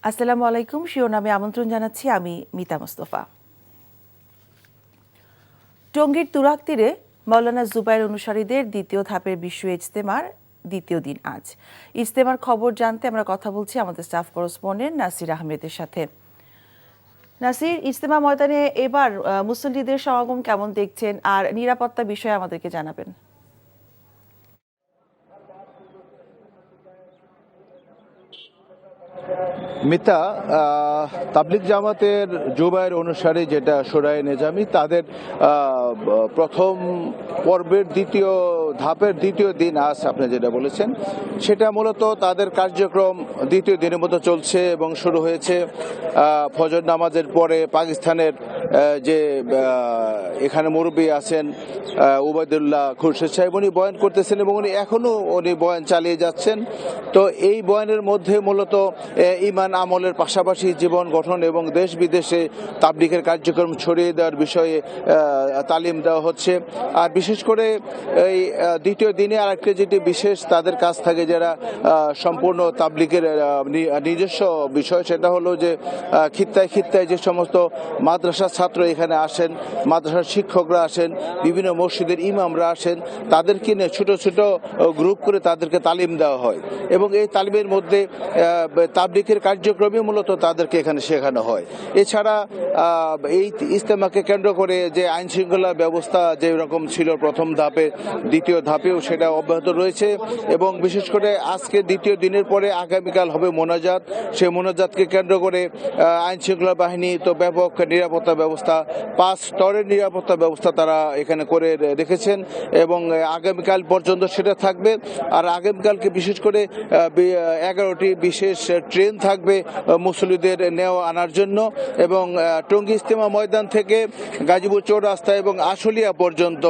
আসসালামু আলাইকুম। শিরোনামে আমন্ত্রণ জানাচ্ছি আমি মিতা মোস্তফা। টঙ্গীর তুরাগ তীরে মাওলানা জুবায়ের অনুসারীদের দ্বিতীয় ধাপের বিশ্ব ইজতেমার দ্বিতীয় দিন আজ। ইজতেমার খবর জানতে আমরা কথা বলছি আমাদের স্টাফ করেসপন্ডেন্ট নাসির আহমেদের সাথে। নাসির, ইজতেমা ময়দানে এবার মুসল্লিদের সমাগম কেমন দেখছেন, আর নিরাপত্তা বিষয়ে আমাদেরকে জানাবেন। মিতা, তাবলিগ জামাতের জুবায়ের অনুসারী যেটা শোরায়ে নেজামি, তাদের প্রথম পর্বের দ্বিতীয় ধাপের দ্বিতীয় দিন আজ আপনি যেটা বলেছেন, সেটা মূলত তাদের কার্যক্রম দ্বিতীয় দিনের মতো চলছে এবং শুরু হয়েছে ফজর নামাজের পরে। পাকিস্তানের যে এখানে মুরব্বী আছেন উবাইদুল্লাহ খুরশেদ সাহেব, উনি বয়ান করতেছেন এবং উনি বয়ান চালিয়ে যাচ্ছেন। তো এই বয়ানের মধ্যে মূলত ঈমান আমলের পাশাপাশি জীবন গঠন এবং দেশ বিদেশে তাবলিগের কার্যক্রম ছড়িয়ে দেওয়ার বিষয়ে তালিম দেওয়া হচ্ছে। আর বিশেষ করে এই দ্বিতীয় দিনে আরেকটি যেটি বিশেষ তাদের কাছ থাকে, যারা সম্পূর্ণ তাবলিগের নিজস্ব বিষয়, সেটা হলো যে খিত্তায় খিত্তায় যে সমস্ত মাদ্রাসার ছাত্র এখানে আসেন, মাদ্রাসার শিক্ষকরা আসেন, বিভিন্ন মসজিদের ইমামরা আসেন, তাদেরকে নিয়ে ছোট ছোট গ্রুপ করে তাদেরকে তালিম দেওয়া হয় এবং এই তালিমের মধ্যে তাবলিগের কার্যক্রমে মূলত তাদেরকে এখানে শেখানো হয়। এছাড়া এই ইজতেমাকে কেন্দ্র করে যে আইন শৃঙ্খলা ব্যবস্থা যে রকম ছিল প্রথম ধাপে, দ্বিতীয় ধাপেও সেটা অব্যাহত রয়েছে এবং বিশেষ করে আজকে দ্বিতীয় দিনের পরে আগামীকাল হবে মোনাজাত। সেই মোনাজাতকে কেন্দ্র করে আইন শৃঙ্খলা বাহিনী তো ব্যাপক নিরাপত্তা ব্যবস্থা, 5 স্তরের নিরাপত্তা ব্যবস্থা তারা এখানে করে রেখেছেন এবং আগামীকাল পর্যন্ত সেটা থাকবে। আর আগামীকালকে বিশেষ করে 11টি বিশেষ ট্রেন থাকবে মুসল্লিদের নেওয়া আনার জন্য এবং টঙ্গী ইজতেমা ময়দান থেকে গাজীপুর চৌরাস্তা এবং আশুলিয়া পর্যন্ত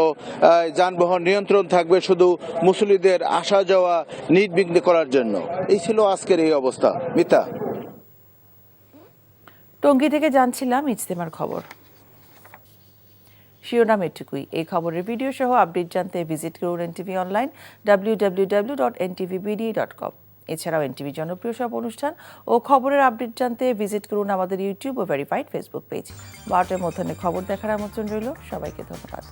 যানবাহন নিয়ন্ত্রণ থাকবে শুধু মুসল্লিদের আসা যাওয়া নির্বিঘ্ন করার জন্য। এই ছিল আজকের এই অবস্থা। মিতা, টঙ্গী থেকে জানছিলাম ইজতেমার খবর। শিরোনাম এটুকুই। এই খবরের ভিডিও সহ আপডেট জানতে ভিজিট করুন এনটিভি অনলাইন www.ntvbd.com। এছাড়াও এনটিভি জনপ্রিয় সব অনুষ্ঠান ও খবরের আপডেট জানতে ভিজিট করুন আমাদের ইউটিউব ও ভেরিফাইড ফেসবুক পেজ। 12টার মধ্যাহ্নে খবর দেখার আমন্ত্রণ রইল। সবাইকে ধন্যবাদ।